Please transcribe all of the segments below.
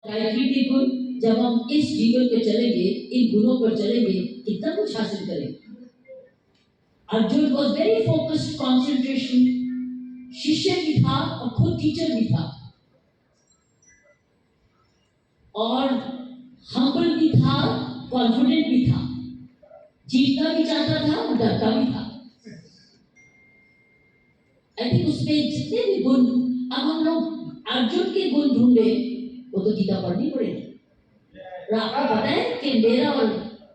गायत्री के गुण जब हम इस जीवन पे चलेंगे, इन गुणों पर चलेंगे, कितना कुछ हासिल करेंगे। Arjun was very focused, concentration, शिष्य भी था और खुद टीचर भी था, और हम्बल भी था, कॉन्फिडेंट भी था, जीतना भी चाहता था और डरता भी था। आई थिंक उसमें जितने भी गुण, अब हम लोग अर्जुन के गुण ढूंढे, वो तो गीता पढ़नी पड़ेगी। और आपको पता है कि मेरा और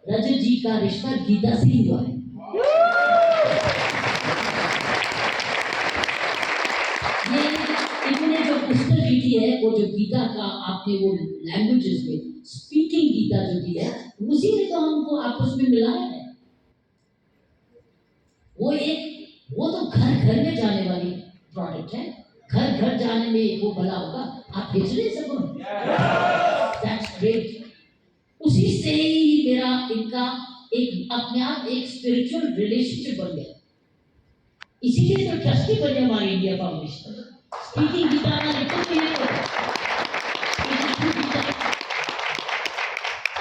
रजत जी का रिश्ता गीता से ही हुआ है। ये इन्होंने जो पुस्तक लिखी है, वो जो गीता का आपके वो लैंग्वेजेस में स्पीकिंग गीता जो दी है, उसी ने तो हमको आपस में मिलाया है। वो तो घर घर में जाने वाली प्रोडक्ट है। घर घर जाने में वो भला होगा, आप भेज रहे सबको, दैट्स ग्रेट। उसी से ही मेरा इनका एक अपने आप एक स्पिरिचुअल रिलेशनशिप बन गया। इसीलिए तो ट्रस्टी बने हमारे इंडिया फाउंडेशन। स्पीकिंग गीता का लिखो तो ये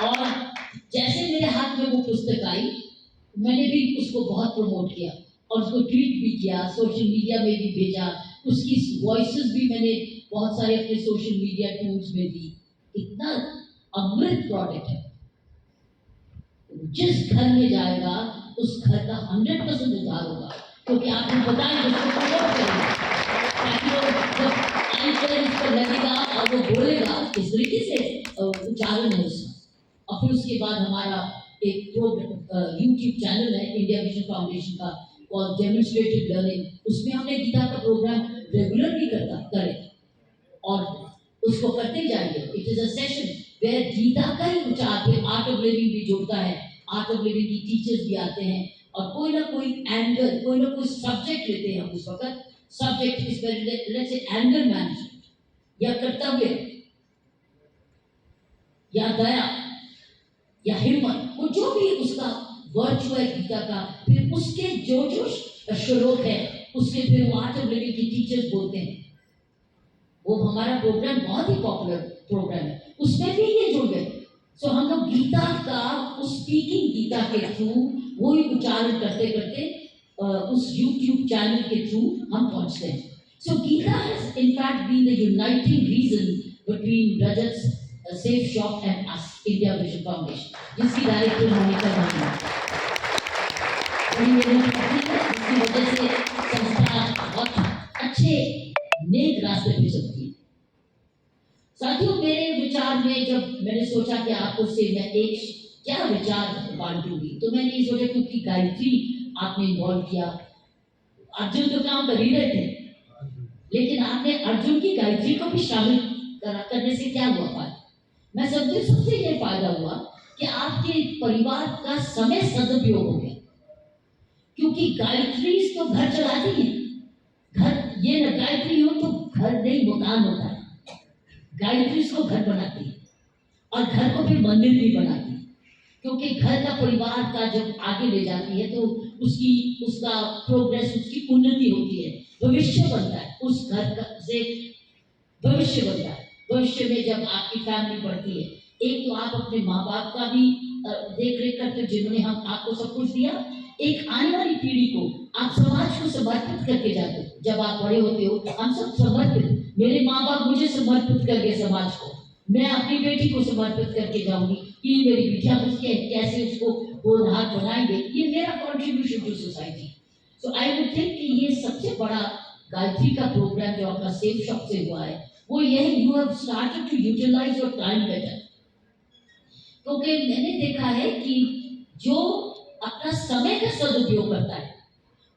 और जैसे मेरे हाथ में वो पुस्तक आई, मैंने भी उसको बहुत प्रमोट किया और उसको ट्वीट भी किया, सोशल मीडिया में भी भेजा, उसकी वॉइसेस भी मैंने बहुत सारे अपने सोशल मीडिया टूल्स में दी। इतना अमृत प्रोडक्ट है, जिस घर में जाएगा उस घर का 100% उद्धार होगा, क्योंकि आपने बताया उसको प्रमोट करेंगे, ताकि वो जब आंसर इस पर लगेगा और वो बोलेगा इस तरीके से उच्चारण है उसका। और फिर उसके बाद हमारा एक यूट्यूब चैनल है इंडिया विजन फाउंडेशन का, और डेमोन्स्ट्रेटिव लर्निंग, उसमें हमने गीता का प्रोग्राम रेगुलरली करें और उसको करते जाएंगे। It is a session where Gita का ही उच्चार, फिर आर्ट ऑफ लिविंग भी जुड़ता है, आर्ट ऑफ लिविंग की टीचर्स भी आते हैं, और कोई ना कोई एंगर, कोई ना कोई सब्जेक्ट लेते हैं हम उस वक्त। सब्जेक्ट इस लेट्स से एंगर मैनेजमेंट, या कर्तव्य, या दया, या हिम्मत, वो जो भी उसका वर्चू है गीता का, फिर उसके जो जो श्लोक है उसके फिर वो आर्ट ऑफ लिविंग की टीचर्स बोलते हैं। वो हमारा प्रोग्राम बहुत ही पॉपुलर प्रोग्राम है, उसमें भी ये जुड़ गए। सो हम लोग गीता का उस स्पीकिंग गीता के थ्रू वो ही उच्चारण करते करते उस यूट्यूब चैनल के थ्रू हम पहुंचते हैं। So Geeta has in fact been the uniting reason between Rajat safe shop and us India vision foundation, जिसकी डायरेक्टर मोनिका भाई है। इसकी वजह से संस्था बहुत अच्छे नेक रास्ते पे चलती है। साथियों, मेरे विचार में जब मैंने सोचा कि आपको से मैं एक क्या विचार बांटूंगी, तो मैंने ये सोचा क्योंकि गायत्री आपने इन्वॉल्व किया, अर्जुन तो काम कर ही रहे थे, लेकिन आपने अर्जुन की गायत्री को भी शामिल करने से क्या हुआ फायदा? मैं समझती सबसे ये फायदा हुआ कि आपके परिवार का समय सदुपयोग हो गया, क्योंकि गायत्री तो घर चलाती है। घर ये न गायत्री हो तो घर नहीं मकान होता है, गायत्री को घर बनाती है और घर को फिर मंदिर भी बनाती है, क्योंकि घर का परिवार का जब आगे ले जाती है तो उसका प्रोग्रेस, उसकी उन्नति होती है, भविष्य बनता है, उस घर का से भविष्य बनता है। भविष्य में जब आपकी फैमिली बढ़ती है, एक तो आप अपने माँ बाप का भी देख रेख करते हो जिन्होंने हम आपको सब कुछ दिया, एक आने वाली पीढ़ी को आप समाज को समर्पित करके जाते हो। जब आप बड़े होते हो हम सब समर्पित, मेरे माँ बाप मुझे समर्पित करके समाज को, मैं अपनी बेटी को समर्पित करके जाऊंगी कि मेरी बेटियां उसके कैसे उसको होनहार बनाएंगे, ये मेरा contribution to society. So I would think कि ये सबसे बड़ा गायत्री का प्रोग्राम जो आपका सेफ शॉप से हुआ है, वो ये है, you have started to utilize your time better. क्योंकि मैंने देखा है कि जो अपना समय का सदुपयोग करता है,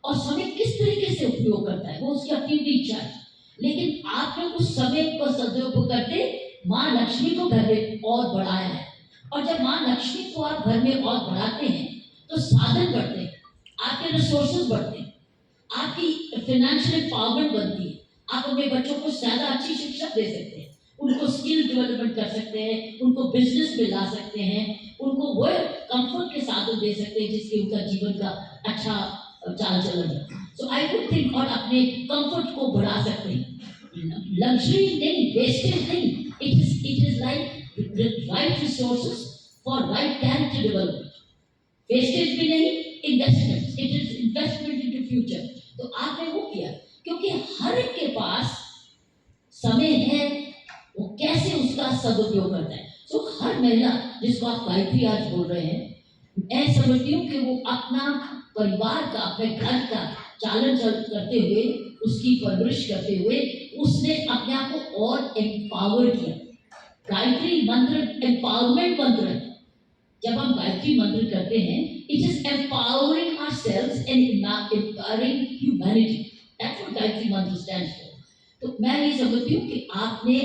और समय किस तरीके से उपयोग करता है वो उसकी अपनी इच्छा है, लेकिन आपने उस समय को सदुपयोग करते माँ लक्ष्मी को घर में और बढ़ाया है। और जब माँ लक्ष्मी को आप घर में और बढ़ाते हैं तो साधन बढ़ते हैं, आपके रिसोर्सेज बढ़ते हैं, आपकी फाइनेंशियल एम्पावरमेंट बनती है, आप अपने बच्चों को ज्यादा अच्छी शिक्षा दे सकते हैं, उनको स्किल डेवलपमेंट कर सकते हैं, उनको बिजनेस में ला सकते हैं, उनको वो कंफर्ट के साधन दे सकते हैं जिससे उनका जीवन का अच्छा चाल चलन है। सो आई वुड थिंक, और अपने कंफर्ट को बढ़ा सकते हैं, लग्जरी नहीं, वेस्टेज नहीं, it is like the right resources for right character development. Wastage भी नहीं, investment, it is investment into future. तो आपने वो किया, क्योंकि हर एक के पास समय है, वो कैसे उसका सदुपयोग करता है। तो हर महिला जिसको आप गायत्री आज बोल रहे हैं, मैं समझती हूँ कि वो अपना परिवार का, अपने घर का चालन करते हुए, उसकी परवरिश करते हुए, उसने अपने आप को और एम्पावर किया। गायत्री मंत्र एम्पावरमेंट मंत्र है। जब हम गायत्री मंत्र करते हैं, it is empowering ourselves and empowering humanity. That's what Gayatri मंत्र स्टैंड्स फॉर। तो मैं ये समझती हूँ कि आपने,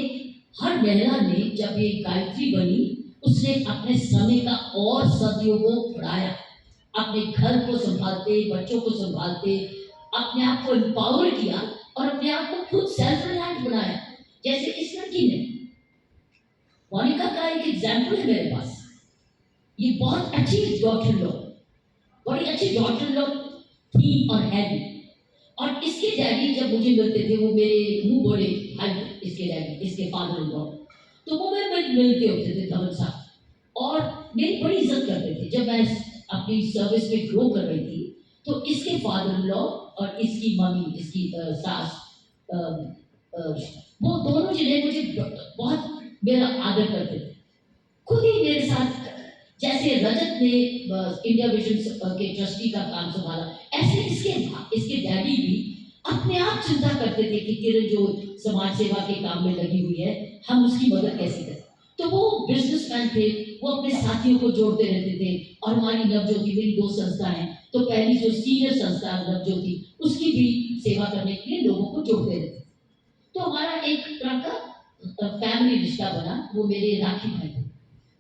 हर महिला ने जब ये गायत्री बनी, उसने अपने समय का और सदुपयोग बढ़ाया, अपने घर को संभालते, बच्चों को संभालते, अपने आप को एम्पावर किया और अपने आप को खुद सेल्फ रिलायंट बनाया। जैसे इस लड़की ने, मोनिका का एक एग्जाम्पल है मेरे पास। ये बहुत अच्छी डॉटर लो, बड़ी अच्छी डॉटर लो थी और है भी। और इसके डैडी जब मुझे मिलते थे, वो मेरे मुंह बड़े भाई, इसके डैडी, इसके फादर इन लॉ, तो वो मेरे मिलते होते थे धवल साहब, और मेरी बड़ी इज्जत करते थे। जब मैं अपनी सर्विस में ग्रो कर रही थी, तो इसके फादर इन लॉ और इसकी मम्मी, इसकी सास, वो दोनों जने मुझे बहुत मेरा आदर करते थे। खुद ही मेरे साथ, जैसे रजत ने इंडिया विजन के ट्रस्टी का काम संभाला, ऐसे इसके डैडी भी अपने आप चिंता करते थे कि किरण जो समाज सेवा के काम में लगी हुई है, हम उसकी मदद कैसे करें। तो वो बिजनेसमैन थे, वो अपने साथियों को जोड़ते रहते थे। और हमारी नवज्योति, मेरी 2 संस्था हैं, तो पहली जो सीनियर संस्था नवज्योति, उसकी भी सेवा करने के लिए लोगों को जोड़ते रहते। तो हमारा एक तरह का फैमिली रिश्ता बना। वो मेरे राखी भाई थे।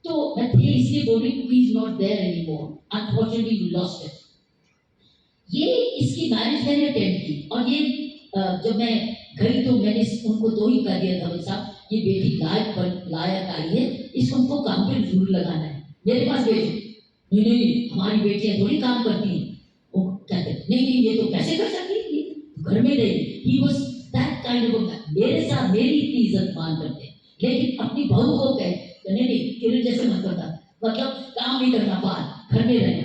तो मैं थे इसलिए बोल रही हूँ, he is not there anymore, unfortunately we lost it. ये इसकी मैरिज मैंने अटेंड की, और ये जब मैं गई तो मैंने उनको 2 ही कह दिया, धवल साहब ये बेटी लायक आई है, इसको हमको काम पे जरूर लगाना है। मेरे पास बेटी, नहीं नहीं हमारी बेटियां थोड़ी काम करती हैं। वो कहते नहीं नहीं ये तो कैसे कर सकती है, घर में रही। He was that kind of, मेरे साथ मेरी इतनी इज्जत मान करते हैं, लेकिन अपनी बहू को कहे नहीं नहीं किरण जैसे मत करता, मतलब काम नहीं करना, बाहर घर में रहना।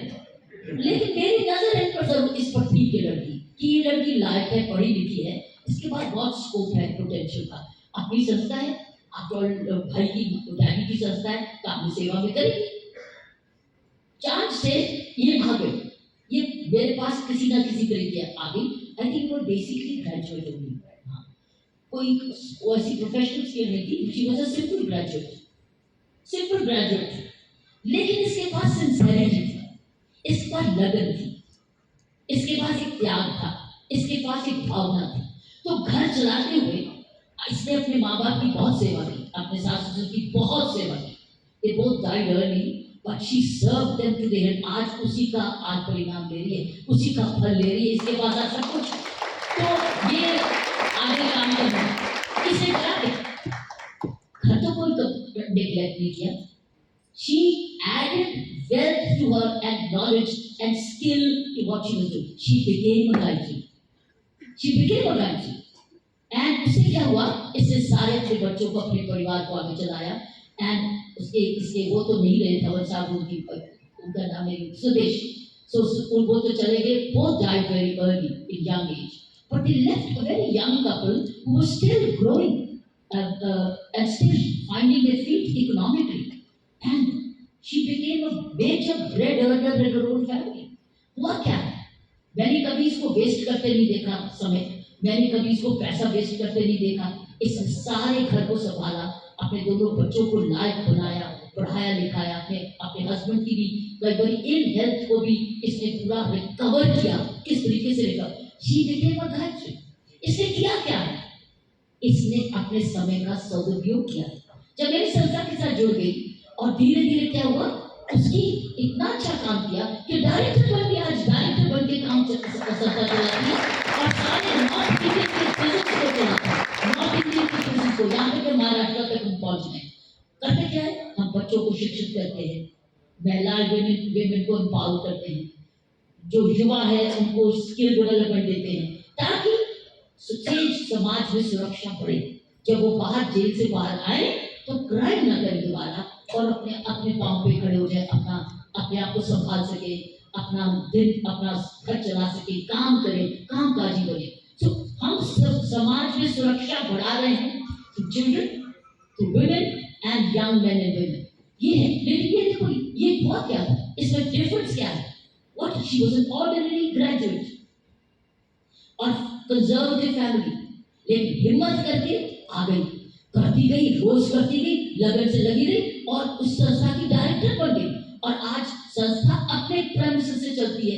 लेकिन मेरी नजर इन पर जरूर इस पर थी कि लड़की कि ये लड़की लायक है, पढ़ी लिखी है, इसके बाद बहुत स्कोप है, पोटेंशियल का। अपनी संस्था है, आपको भाई की डैडी की संस्था है, तो अपनी सेवा में करेगी। चांद से ये आ गई, ये मेरे पास किसी ना किसी तरीके आ गई। आई थिंक वो बेसिकली ग्रेजुएट होगी, हाँ, कोई ऐसी प्रोफेशनल स्किल नहीं थी। She was a simple graduate, simple graduate, लेकिन इसके पास सिंसेरिटी थी, इसके पास लगन थी, इसके पास एक त्याग था, इसके पास एक भावना थी। तो घर चलाते हुए इसने अपने माँ बाप की बहुत सेवा की, अपने सास ससुर की बहुत सेवा की। They both died early, but she served them to the end। आज उसी का आज परिणाम ले रही है, उसी का फल ले रही है, इसके पास आज सब कुछ। तो ये आगे काम करना है, इसे क्या घर तो कोई नेग्लेक्ट नहीं किया। She added wealth to her and knowledge and skill to what she was doing. She became a Gayatri. She became a Gayatri. And उससे क्या हुआ, इससे सारे अपने बच्चों को, अपने परिवार को आगे चलाया। एंड इसके वो तो नहीं रहे, धवल साहब उनका नाम है सुदेश, so वो तो चले गए, both died very early in young age, but they left a very young couple who was still growing and still finding their feet economically, and she became a major bread earner in her own family। हुआ क्या है, मैंने कभी इसको waste करते नहीं देखा समय, मैंने कभी इसको पैसा वेस्ट करते नहीं देखा। इस सारे घर को संभाला, अपने दोनों बच्चों को लायक बनाया, पढ़ाया लिखाया, अपने हस्बैंड की भी कई बार इल हेल्थ को भी इसने पूरा रिकवर किया। किस तरीके से recover, she became a Gayatri. इसने किया क्या है, इसने अपने समय का सदुपयोग किया। जब मेरी संस्था के साथ जुड़ गई और धीरे धीरे क्या हुआ, उसकी इतना अच्छा काम किया कि डायरेक्टर बन के, आज डायरेक्टर बन के काम संस्था चलाती है, और सारे नॉर्थ इंडियन के बिजनेस को चलाता है, नॉर्थ इंडियन के बिजनेस को, यहाँ पे महाराष्ट्र तक हम पहुंच गए। करते क्या है, हम बच्चों को शिक्षित करते हैं, महिलाएं विमेन को एम्पावर करते हैं, जो युवा है उनको स्किल डेवलपमेंट देते हैं, ताकि समाज में सुरक्षा बढ़े। जब वो बाहर जेल से बाहर आए तो क्राइम ना करें दोबारा और अपने अपने पाँव पे खड़े हो जाए, अपने आप को संभाल सके, अपना दिन अपना घर चला सके, काम करें, काम काजी बने। तो हम सब समाज में सुरक्षा बढ़ा रहे हैं to children, to women and young men and women, ये है। लेकिन ये देखो, ये हुआ क्या था, इसमें डिफरेंस क्या है? What, she was an ordinary graduate और कंजर्वेटिव फैमिली, लेकिन हिम्मत करके आ गई, करती गई, रोज करती गई, लगन से लगी रही और उस संस्था की डायरेक्टर बन गई। और आज संस्था अपने प्रेमिसेस से चलती है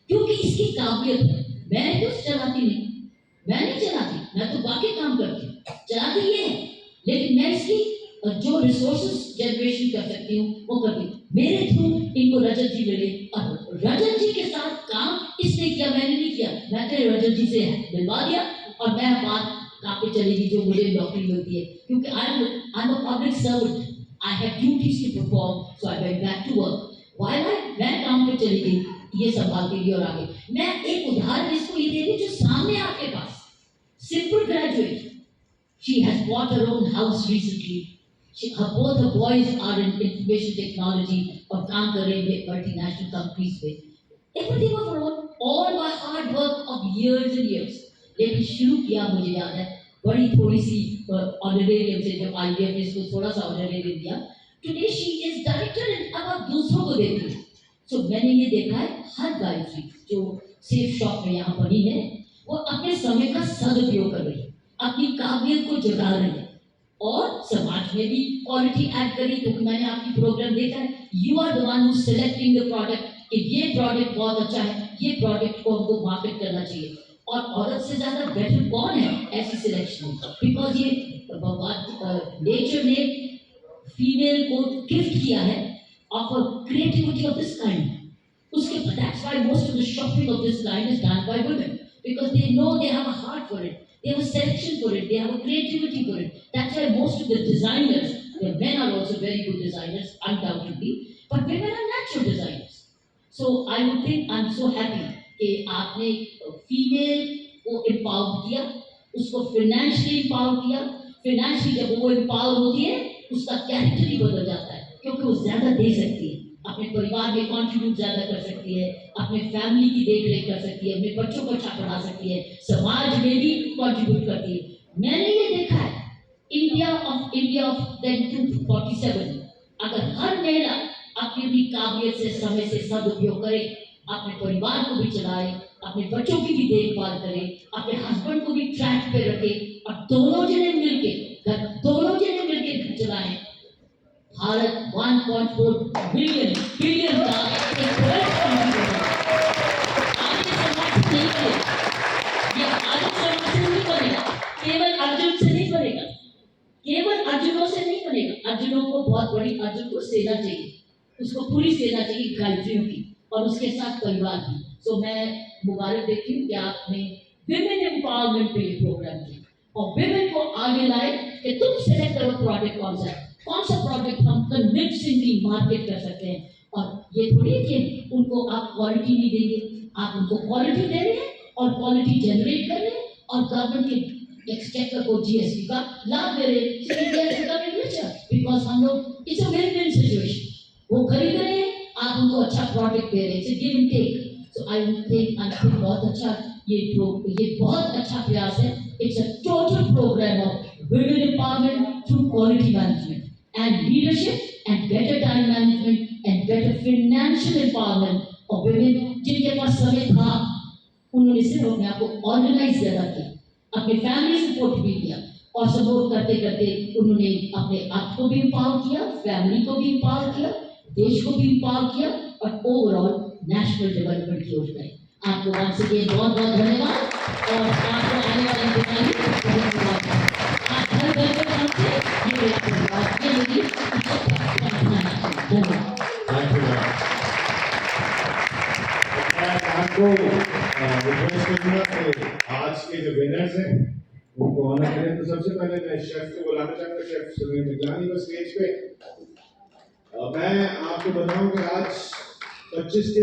क्योंकि इसकी काबिलियत है। मैं तो चलाती नहीं, मैं नहीं चलाती, मैं तो बाकी काम करती हूँ, चलाती ये है, लेकिन मैं इसकी जो रिसोर्सेस जनरेशन कर सकती हूँ वो करती हूँ। मेरे थ्रू इनको रजत जी मिले और रजत जी के साथ काम इसने किया, मैंने नहीं किया। मैं तो रजत जी से मिलवा दिया और मैं बात कहाँ पे चलेगी जो मुझे नौकरी मिलती है, क्योंकि I am a public servant, I have duties to perform, so I went back to work. मैं काम पे चली गई, ये संभालती गई और आगे। मैं एक उदाहरण इसको ये दे रही जो सामने आपके पास, simple graduate, she has bought her own house recently. Both her boys are in information technology और काम कर रहे हैं multinational companies में। Everything of her own, all by hard work of years and years. लेकिन शुरू किया, मुझे याद है, बड़ी थोड़ी सी ऑनरेरियम से, जब IBM ने इसको थोड़ा सा ऑनरेरियम दिया। Today she is director and अब आप दूसरों को देती है। So मैंने ये देखा है, हर गायत्री जो सेफ शॉप में यहाँ बनी है वो अपने समय का सदुपयोग कर रही है, अपनी काबिलियत को जगा रही है और समाज में भी क्वालिटी ऐड करी। क्योंकि मैंने आपकी प्रोग्राम देखा है, you are the one who selecting the product कि ये प्रोडक्ट बहुत अच्छा है, ये प्रोडक्ट को हमको मार्केट करना चाहिए। और औरत से ज्यादा बेटर कौन है ऐसी सिलेक्शन में? बिकॉज ये नेचर ने फीमेल को गिफ्ट किया है of a creativity of this kind. That's why most of the shopping of this kind is done by women, because they know they have a heart for it, they have a selection for it, they have a creativity for it. That's why most of the designers, the men are also very good designers, undoubtedly, but women are natural designers. So I would think I'm so happy कि आपने female को empower किया, उसको financially empower किया। Financially जब वो empower होती है उसका कैरेक्टर ही बदल जाता है, क्योंकि वो ज्यादा दे सकती है, अपने परिवार में कंट्रीब्यूट ज्यादा कर सकती है, अपने फैमिली की देखरेख कर सकती है, अपने बच्चों को अच्छा पढ़ा सकती है, समाज में भी कंट्रीब्यूट करती है। मैंने ये देखा है, इंडिया ऑफ 1947, अगर हर महिला अपनी काबिलियत से, समय से सदुपयोग करे, अपने परिवार को भी चलाए, अपने बच्चों की भी देखभाल करे, अपने हस्बैंड को भी ट्रैक पे रखे और दोनों जने मिलके घर चलाएं, भारत 1.4 बिलियन का एक बड़ा कंट्रीब्यूशन आगे समाज से नहीं बनेगा, ये आगे समाज से नहीं बनेगा, केवल अर्जुन से नहीं बनेगा, केवल अर्जुनों से नहीं बनेगा। अर्जुनों को बहुत बड़ी, अर्जुन को सेना चाहिए, उसको पूरी सेना चाहिए गायत्रियों की, और उसके साथ परिवार की। तो मैं मुबारक देती हूँ कि आपने विमेन एम्पावरमेंट पे ये प्रोग्राम किया और विमेन को आगे लाए कि तुम सेलेक्ट करो प्रोडक्ट कौन सा प्रोडक्ट हम कन्विंसिंगली मार्केट कर सकते हैं। और ये थोड़ी है कि उनको आप क्वालिटी नहीं देंगे, आप उनको क्वालिटी दे रहे हैं और क्वालिटी जनरेट कर रहे हैं और गवर्नमेंट के एक्सचेकर को GST का लाभ दे रहे हैं, बिकॉज हम लोग, इट्स अ विन-विन सिचुएशन, वो खरीद रहे हैं, आप उनको अच्छा प्रोडक्ट दे रहे हैं, it's give and take. So I think बहुत अच्छा ये बहुत अच्छा प्रयास है। It's a total programme of women empowerment through quality management and leadership and better time management and better financial empowerment of women। जिनके पास समय था उन्होंने सिर्फ अपने आप को ऑर्गेनाइज ज्यादा किया, अपने फैमिली सपोर्ट भी किया और सपोर्ट करते करते उन्होंने अपने आप को भी एम्पावर किया, फैमिली को भी एम्पावर किया, देश को भी एम्पावर किया और ओवरऑल नेशनल डेवलपमेंट की ओर गए। आपको वंस अगेन बहुत बहुत धन्यवाद और आपको आने वाले दिवाली बहुत बहुत आप घर घर पे पहुंचे, ये मेरा परिवार के लिए धन्यवाद। आपको रिक्वेस्ट करूंगा कि आज के जो विनर्स हैं उनको ऑनर करें। तो सबसे पहले मैं शेफ को बुलाना चाहूंगा, शेफ सुनील मिगलानी को स्टेज पे। मैं आपको बताऊं कि आज 25